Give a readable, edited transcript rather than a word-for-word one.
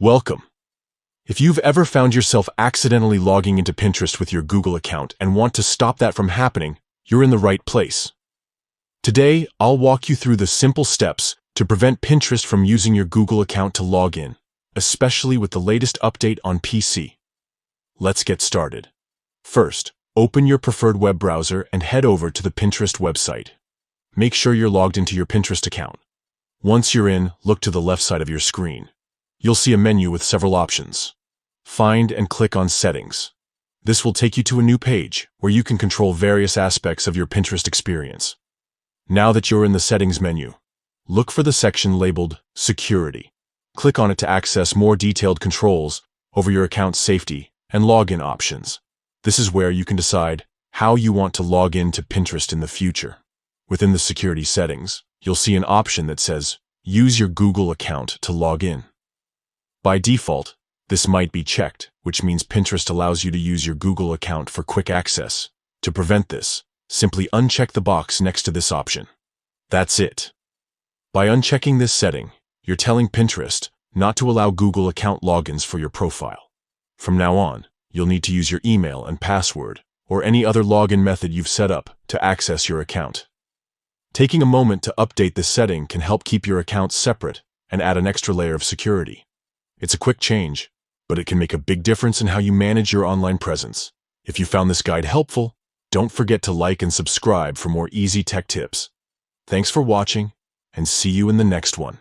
Welcome. If you've ever found yourself accidentally logging into Pinterest with your Google account and want to stop that from happening, you're in the right place. Today, I'll walk you through the simple steps to prevent Pinterest from using your Google account to log in, especially with the latest update on PC. Let's get started. First, open your preferred web browser and head over to the Pinterest website. Make sure you're logged into your Pinterest account. Once you're in, look to the left side of your screen. You'll see a menu with several options. Find and click on Settings. This will take you to a new page where you can control various aspects of your Pinterest experience. Now that you're in the Settings menu, look for the section labeled Security. Click on it to access more detailed controls over your account's safety and login options. This is where you can decide how you want to log in to Pinterest in the future. Within the security settings, you'll see an option that says, Use your Google account to log in. By default, this might be checked, which means Pinterest allows you to use your Google account for quick access. To prevent this, simply uncheck the box next to this option. That's it. By unchecking this setting, you're telling Pinterest not to allow Google account logins for your profile. From now on, you'll need to use your email and password or any other login method you've set up to access your account. Taking a moment to update this setting can help keep your account separate and add an extra layer of security. It's a quick change, but it can make a big difference in how you manage your online presence. If you found this guide helpful, don't forget to like and subscribe for more easy tech tips. Thanks for watching, and see you in the next one.